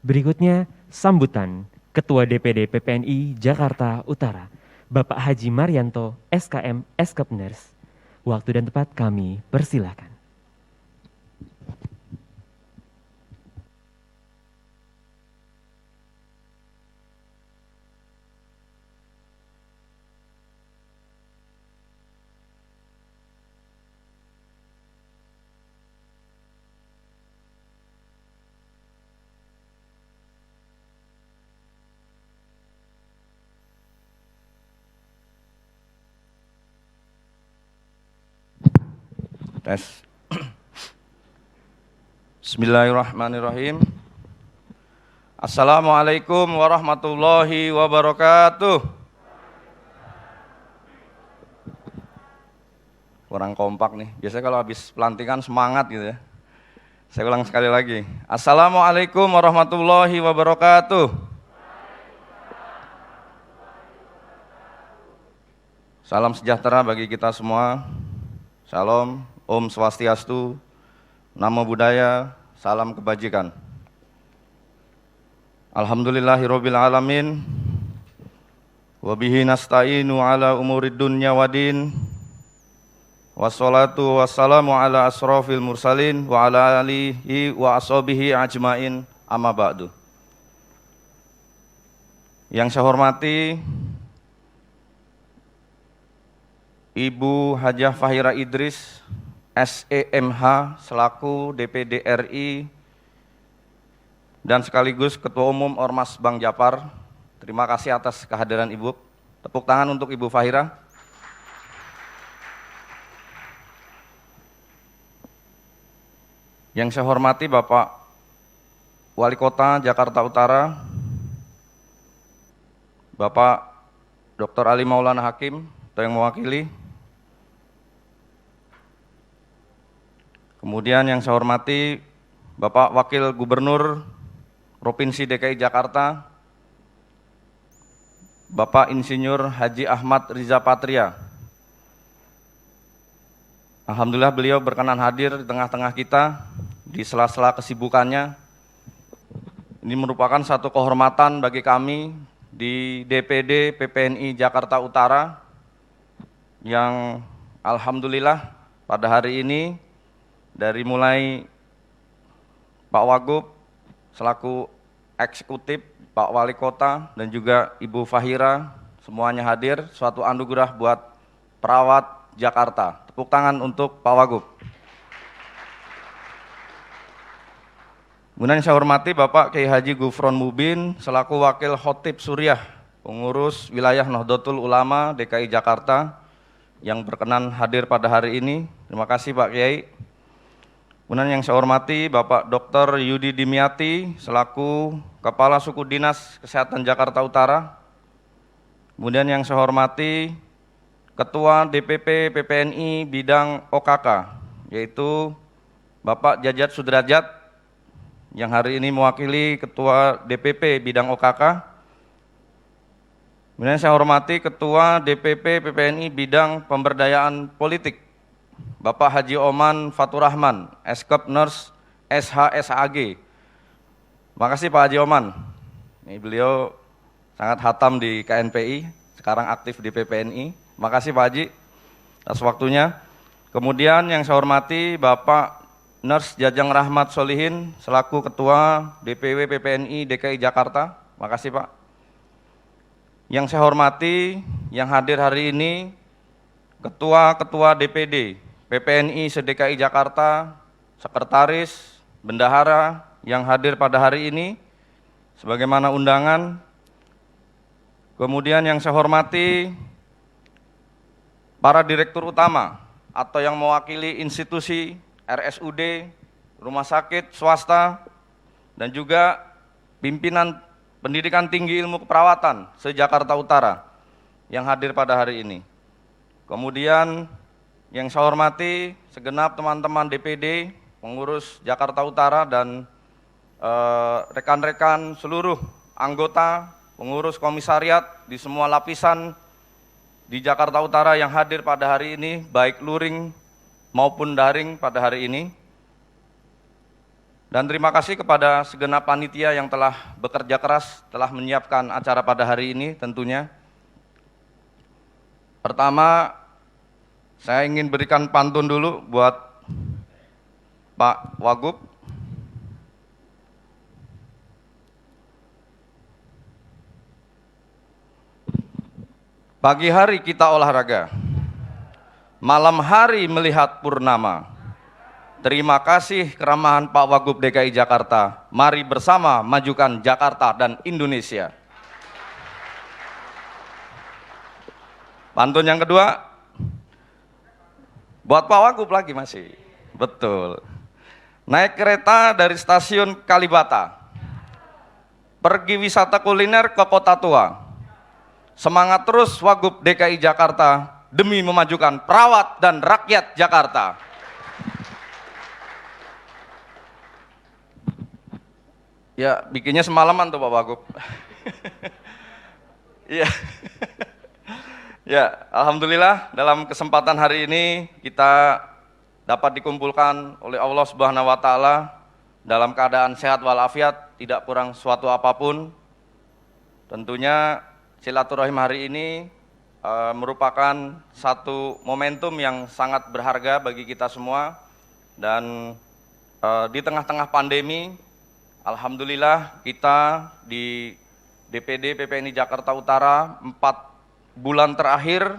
Berikutnya, sambutan Ketua DPD PPNI Jakarta Utara, Bapak Haji Marianto, SKM Eskepners. Waktu dan tempat kami persilahkan. Tes. Bismillahirrahmanirrahim. Assalamualaikum warahmatullahi wabarakatuh. Kurang kompak nih. Biasanya kalau habis pelantikan semangat gitu ya. Saya ulang sekali lagi. Assalamualaikum warahmatullahi wabarakatuh. Salam sejahtera bagi kita semua. Shalom. Om Swastiastu, Namo Buddhaya, salam kebajikan. Alhamdulillahirabbil alamin. Wa bihi nasta'inu ala umurid dunya waddin. Wassalatu wassalamu ala asrofil mursalin wa ala alihi wa ashabihi ajmain, amma ba'du. Yang saya hormati Ibu Hajah Fahira Idris, SEMH selaku DPD RI dan sekaligus Ketua Umum Ormas Bank Japar. Terima kasih atas kehadiran Ibu. Tepuk tangan untuk Ibu Fahira. Yang saya hormati Bapak Wali Kota Jakarta Utara, Bapak Dr. Ali Maulana Hakim atau yang mewakili. Kemudian yang saya hormati Bapak Wakil Gubernur Provinsi DKI Jakarta, Bapak Insinyur Haji Ahmad Riza Patria. Alhamdulillah beliau berkenan hadir di tengah-tengah kita di sela-sela kesibukannya. Ini merupakan satu kehormatan bagi kami di DPD PPNI Jakarta Utara yang alhamdulillah pada hari ini dari mulai Pak Wagub selaku eksekutif, Pak Wali Kota dan juga Ibu Fahira semuanya hadir, suatu anugerah buat perawat Jakarta. Tepuk tangan untuk Pak Wagub. Kemudian saya hormati Bapak Kiai Haji Gufron Mubin selaku Wakil Khotib Suriah, pengurus wilayah Nahdlatul Ulama DKI Jakarta yang berkenan hadir pada hari ini. Terima kasih Pak Kiai. Kemudian yang saya hormati Bapak Dr. Yudi Dimyati selaku Kepala Suku Dinas Kesehatan Jakarta Utara. Kemudian yang saya hormati Ketua DPP PPNI bidang OKK, yaitu Bapak Jajat Sudrajat yang hari ini mewakili Ketua DPP bidang OKK. Kemudian saya hormati Ketua DPP PPNI bidang Pemberdayaan Politik, Bapak Haji Oman Fatur Rahman, Eskepners SHSAG. Makasih Pak Haji Oman. Ini beliau sangat hatam di KNPI, sekarang aktif di PPNI. Makasih Pak Haji atas waktunya. Kemudian yang saya hormati Bapak Nurs Jajang Rahmat Solihin selaku Ketua DPW PPNI DKI Jakarta. Makasih Pak. Yang saya hormati yang hadir hari ini Ketua-Ketua DPD PPNI se-DKI Jakarta, Sekretaris, Bendahara yang hadir pada hari ini sebagaimana undangan. Kemudian yang saya hormati para direktur utama atau yang mewakili institusi RSUD, rumah sakit swasta, dan juga pimpinan pendidikan tinggi ilmu keperawatan se-Jakarta Utara yang hadir pada hari ini. Kemudian yang saya hormati segenap teman-teman DPD, pengurus Jakarta Utara dan rekan-rekan seluruh anggota, pengurus komisariat di semua lapisan di Jakarta Utara yang hadir pada hari ini, baik luring maupun daring pada hari ini. Dan terima kasih kepada segenap panitia yang telah bekerja keras, telah menyiapkan acara pada hari ini tentunya. Pertama, saya ingin berikan pantun dulu buat Pak Wagub. Pagi hari kita olahraga, malam hari melihat purnama. Terima kasih keramahan Pak Wagub DKI Jakarta. Mari bersama majukan Jakarta dan Indonesia. Pantun yang kedua, buat Pak Wagub lagi masih. Betul. Naik kereta dari stasiun Kalibata, pergi wisata kuliner ke Kota Tua. Semangat terus Wagub DKI Jakarta demi memajukan perawat dan rakyat Jakarta. Ya, bikinnya semalaman tuh Pak Wagub. Iya. Ya, alhamdulillah dalam kesempatan hari ini kita dapat dikumpulkan oleh Allah Subhanahu wa taala dalam keadaan sehat walafiat, tidak kurang suatu apapun. Tentunya silaturahim hari ini merupakan satu momentum yang sangat berharga bagi kita semua, dan di tengah-tengah pandemi, alhamdulillah kita di DPD PPNI Jakarta Utara 4 bulan terakhir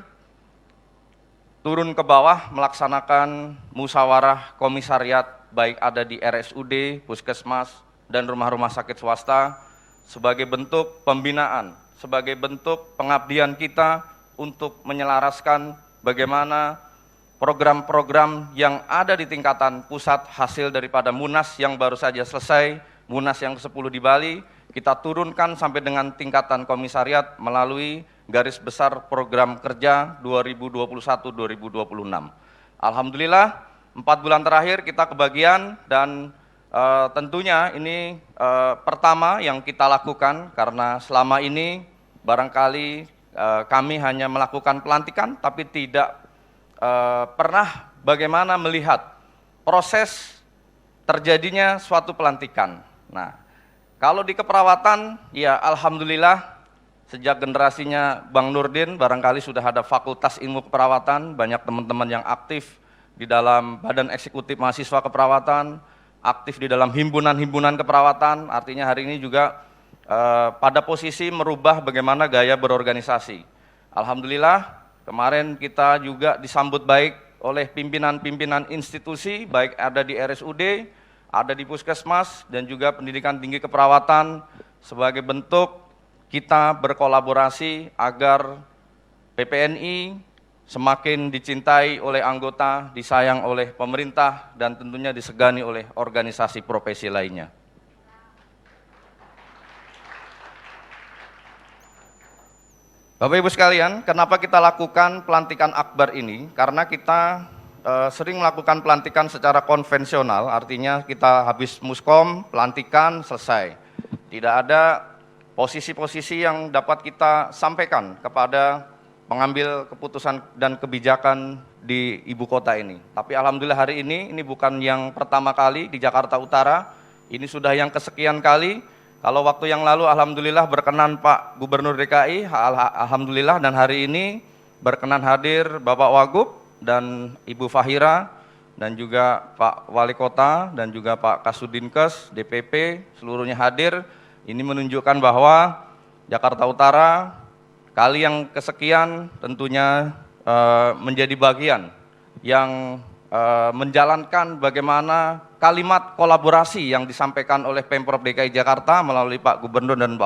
turun ke bawah melaksanakan musyawarah komisariat, baik ada di RSUD, puskesmas, dan rumah-rumah sakit swasta, sebagai bentuk pembinaan, sebagai bentuk pengabdian kita untuk menyelaraskan bagaimana program-program yang ada di tingkatan pusat hasil daripada Munas yang baru saja selesai, Munas yang ke-10 di Bali, kita turunkan sampai dengan tingkatan komisariat melalui garis besar program kerja 2021-2026. Alhamdulillah 4 bulan terakhir kita kebagian, dan tentunya ini pertama yang kita lakukan, karena selama ini barangkali kami hanya melakukan pelantikan tapi tidak pernah bagaimana melihat proses terjadinya suatu pelantikan. Nah, kalau di keperawatan, ya alhamdulillah sejak generasinya Bang Nurdin barangkali sudah ada Fakultas Ilmu Keperawatan, banyak teman-teman yang aktif di dalam Badan Eksekutif Mahasiswa Keperawatan, aktif di dalam himpunan-himpunan keperawatan, artinya hari ini juga pada posisi merubah bagaimana gaya berorganisasi. Alhamdulillah kemarin kita juga disambut baik oleh pimpinan-pimpinan institusi, baik ada di RSUD, ada di puskesmas, dan juga pendidikan tinggi keperawatan, sebagai bentuk kita berkolaborasi agar PPNI semakin dicintai oleh anggota, disayang oleh pemerintah, dan tentunya disegani oleh organisasi profesi lainnya. Bapak Ibu sekalian, kenapa kita lakukan pelantikan akbar ini? Karena kita sering melakukan pelantikan secara konvensional, artinya kita habis muskom, pelantikan, selesai. Tidak ada posisi-posisi yang dapat kita sampaikan kepada pengambil keputusan dan kebijakan di ibu kota ini. Tapi alhamdulillah hari ini bukan yang pertama kali di Jakarta Utara, ini sudah yang kesekian kali. Kalau waktu yang lalu alhamdulillah berkenan Pak Gubernur DKI, alhamdulillah, dan hari ini berkenan hadir Bapak Wagub dan Ibu Fahira, dan juga Pak Wali Kota, dan juga Pak Kasuddinkes, DPP, seluruhnya hadir. Ini menunjukkan bahwa Jakarta Utara kali yang kesekian tentunya menjadi bagian yang menjalankan bagaimana kalimat kolaborasi yang disampaikan oleh Pemprov DKI Jakarta melalui Pak Gubernur dan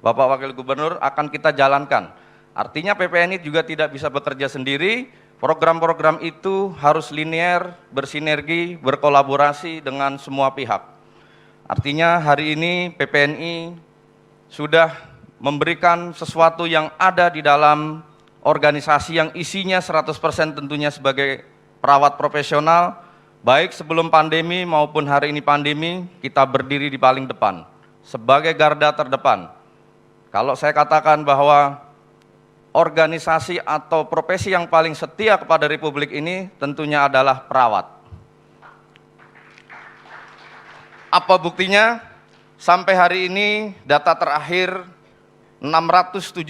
Bapak Wakil Gubernur akan kita jalankan. Artinya PPNI juga tidak bisa bekerja sendiri, program-program itu harus linear, bersinergi, berkolaborasi dengan semua pihak. Artinya hari ini PPNI sudah memberikan sesuatu yang ada di dalam organisasi yang isinya 100% tentunya sebagai perawat profesional, baik sebelum pandemi maupun hari ini pandemi, kita berdiri di paling depan, sebagai garda terdepan. Kalau saya katakan bahwa organisasi atau profesi yang paling setia kepada Republik ini tentunya adalah perawat. Apa buktinya? Sampai hari ini data terakhir 675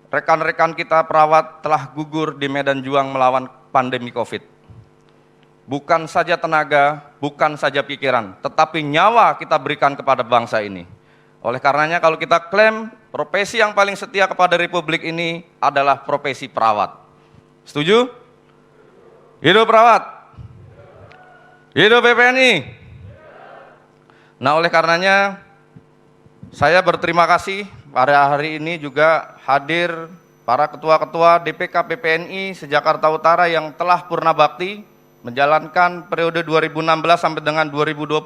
rekan-rekan kita perawat telah gugur di medan juang melawan pandemi COVID. Bukan saja tenaga, bukan saja pikiran, tetapi nyawa kita berikan kepada bangsa ini. Oleh karenanya kalau kita klaim profesi yang paling setia kepada Republik ini adalah profesi perawat. Setuju? Hidup perawat! Hidup PPNI! Nah, oleh karenanya saya berterima kasih pada hari ini juga hadir para ketua-ketua DPK PPNI se-Jakarta Utara yang telah purna bakti menjalankan periode 2016 sampai dengan 2021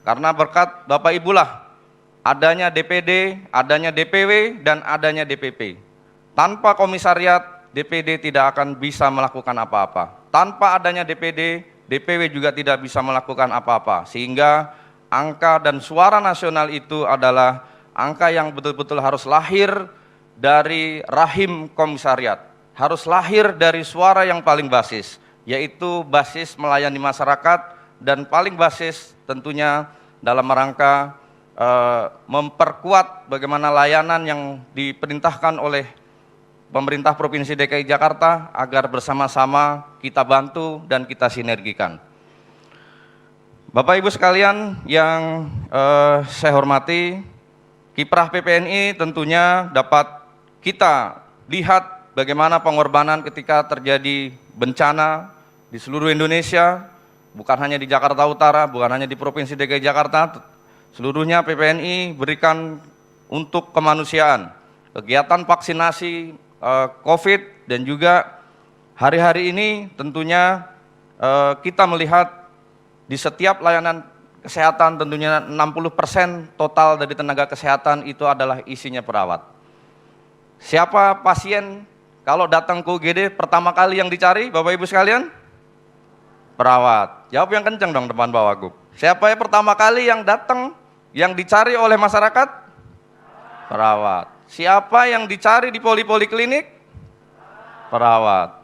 karena berkat Bapak Ibu lah adanya DPD, adanya DPW, dan adanya DPP. Tanpa komisariat, DPD tidak akan bisa melakukan apa-apa. Tanpa adanya DPD, DPW juga tidak bisa melakukan apa-apa, sehingga angka dan suara nasional itu adalah angka yang betul-betul harus lahir dari rahim komisariat, harus lahir dari suara yang paling basis, yaitu basis melayani masyarakat dan paling basis tentunya dalam rangka memperkuat bagaimana layanan yang diperintahkan oleh pemerintah Provinsi DKI Jakarta agar bersama-sama kita bantu dan kita sinergikan. Bapak Ibu sekalian yang saya hormati, kiprah PPNI tentunya dapat kita lihat bagaimana pengorbanan ketika terjadi bencana di seluruh Indonesia, bukan hanya di Jakarta Utara, bukan hanya di Provinsi DKI Jakarta, seluruhnya PPNI berikan untuk kemanusiaan, kegiatan vaksinasi COVID, dan juga hari-hari ini tentunya kita melihat di setiap layanan kesehatan tentunya 60% total dari tenaga kesehatan itu adalah isinya perawat. Siapa pasien kalau datang ke UGD pertama kali yang dicari Bapak Ibu sekalian? Perawat. Jawab yang kencang dong depan Pak Wagub. Siapa yang pertama kali yang datang yang dicari oleh masyarakat? Perawat. Siapa yang dicari di poli-poli klinik? Perawat.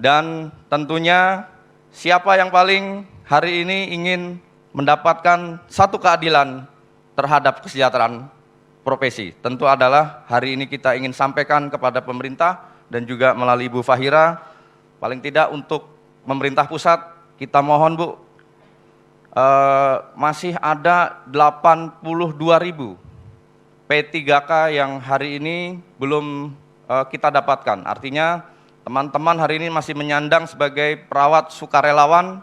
Dan tentunya siapa yang paling hari ini ingin mendapatkan satu keadilan terhadap kesejahteraan profesi? Tentu adalah hari ini kita ingin sampaikan kepada pemerintah dan juga melalui Ibu Fahira, paling tidak untuk pemerintah pusat, kita mohon Bu, masih ada 82.000 P3K yang hari ini belum kita dapatkan. Artinya teman-teman hari ini masih menyandang sebagai perawat sukarelawan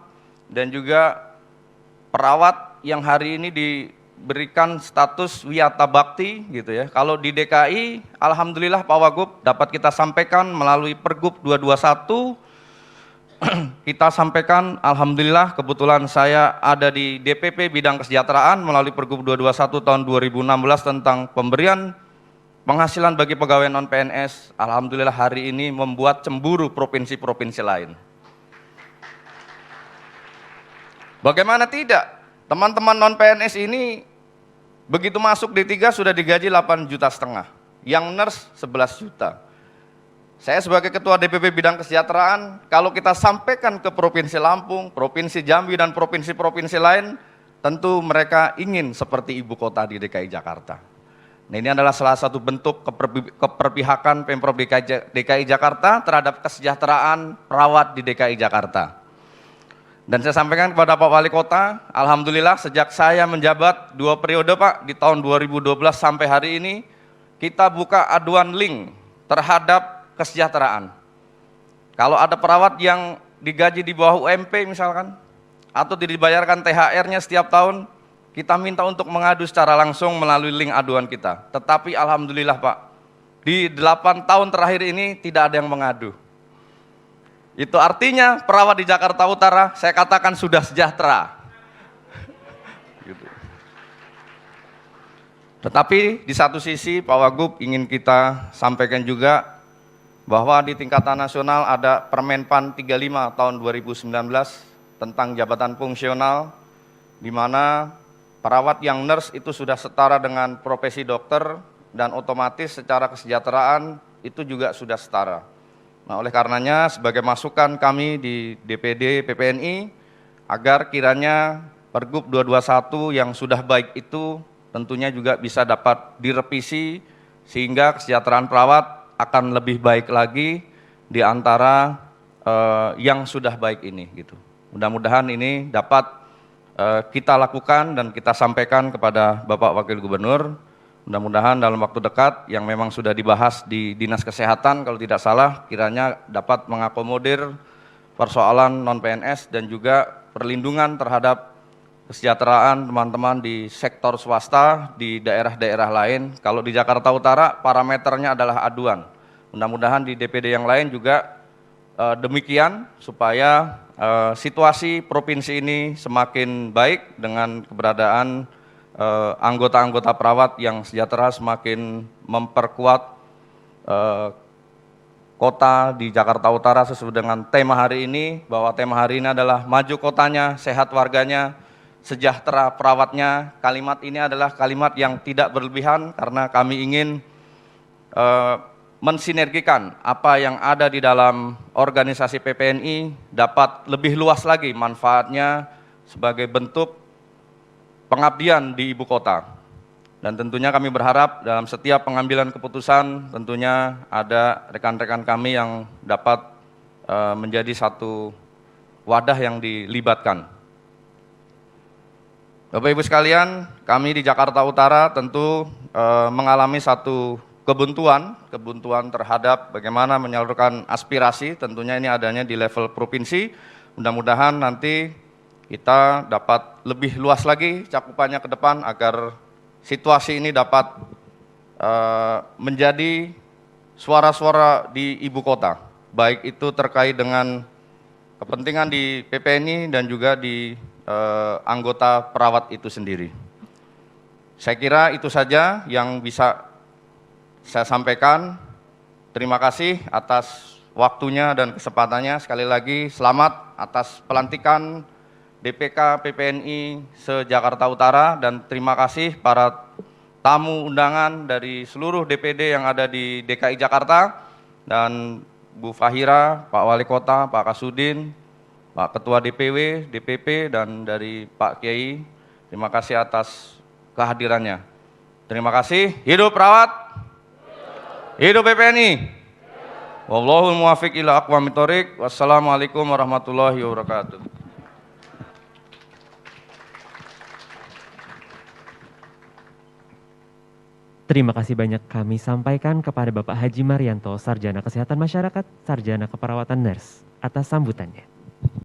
dan juga perawat yang hari ini diberikan status wiyata bakti gitu ya. Kalau di DKI, alhamdulillah Pak Wagub dapat kita sampaikan melalui Pergub 221, kita sampaikan alhamdulillah kebetulan saya ada di DPP bidang kesejahteraan melalui Pergub 221 tahun 2016 tentang pemberian penghasilan bagi pegawai non-PNS. Alhamdulillah hari ini membuat cemburu provinsi-provinsi lain. Bagaimana tidak? Teman-teman non-PNS ini begitu masuk D3 sudah digaji 8,5 juta, yang nurse 11 juta. Saya sebagai Ketua DPP Bidang Kesejahteraan, kalau kita sampaikan ke Provinsi Lampung, Provinsi Jambi, dan provinsi-provinsi lain, tentu mereka ingin seperti ibu kota di DKI Jakarta. Nah, ini adalah salah satu bentuk keperpihakan Pemprov DKI Jakarta terhadap kesejahteraan perawat di DKI Jakarta. Dan saya sampaikan kepada Pak Wali Kota, alhamdulillah sejak saya menjabat 2 periode Pak, di tahun 2012 sampai hari ini, kita buka aduan link terhadap kesejahteraan. Kalau ada perawat yang digaji di bawah UMP misalkan, atau dibayarkan THR-nya setiap tahun, kita minta untuk mengadu secara langsung melalui link aduan kita. Tetapi alhamdulillah Pak, di 8 tahun terakhir ini tidak ada yang mengadu. Itu artinya perawat di Jakarta Utara, saya katakan sudah sejahtera. Gitu. Tetapi di satu sisi Pak Wagub ingin kita sampaikan juga bahwa di tingkatan nasional ada Permenpan 35 tahun 2019 tentang jabatan fungsional, di mana perawat yang nurse itu sudah setara dengan profesi dokter dan otomatis secara kesejahteraan itu juga sudah setara. Nah, oleh karenanya sebagai masukan kami di DPD PPNI, agar kiranya Pergub 221 yang sudah baik itu tentunya juga bisa dapat direvisi sehingga kesejahteraan perawat akan lebih baik lagi di antara yang sudah baik ini gitu. Mudah-mudahan ini dapat kita lakukan dan kita sampaikan kepada Bapak Wakil Gubernur. Mudah-mudahan dalam waktu dekat yang memang sudah dibahas di Dinas Kesehatan kalau tidak salah kiranya dapat mengakomodir persoalan non-PNS dan juga perlindungan terhadap kesejahteraan teman-teman di sektor swasta di daerah-daerah lain. Kalau di Jakarta Utara parameternya adalah aduan. Mudah-mudahan di DPD yang lain juga demikian supaya situasi provinsi ini semakin baik dengan keberadaan anggota-anggota perawat yang sejahtera, semakin memperkuat kota di Jakarta Utara sesuai dengan tema hari ini, bahwa tema hari ini adalah maju kotanya, sehat warganya, sejahtera perawatnya. Kalimat ini adalah kalimat yang tidak berlebihan karena kami ingin mensinergikan apa yang ada di dalam organisasi PPNI dapat lebih luas lagi manfaatnya sebagai bentuk pengabdian di ibu kota. Dan tentunya kami berharap dalam setiap pengambilan keputusan tentunya ada rekan-rekan kami yang dapat menjadi satu wadah yang dilibatkan. Bapak Ibu sekalian, kami di Jakarta Utara tentu mengalami satu kebuntuan terhadap bagaimana menyalurkan aspirasi, tentunya ini adanya di level provinsi. Mudah-mudahan nanti kita dapat lebih luas lagi cakupannya ke depan agar situasi ini dapat menjadi suara-suara di ibu kota, baik itu terkait dengan kepentingan di PPNI dan juga di anggota perawat itu sendiri. Saya kira itu saja yang bisa saya sampaikan. Terima kasih atas waktunya dan kesempatannya. Sekali lagi selamat atas pelantikan DPK PPNI se-Jakarta Utara dan terima kasih para tamu undangan dari seluruh DPD yang ada di DKI Jakarta dan Bu Fahira, Pak Wali Kota, Pak Kasudin, Pak Ketua DPW, DPP dan dari Pak Kiai. Terima kasih atas kehadirannya. Terima kasih. Hidup perawat. Hidup PPNI. Wallahul muwaffiq ila aqwamit thoriq. Wassalamualaikum warahmatullahi wabarakatuh. Terima kasih banyak kami sampaikan kepada Bapak Haji Marianto, Sarjana Kesehatan Masyarakat, Sarjana Keperawatan Nurse, atas sambutannya.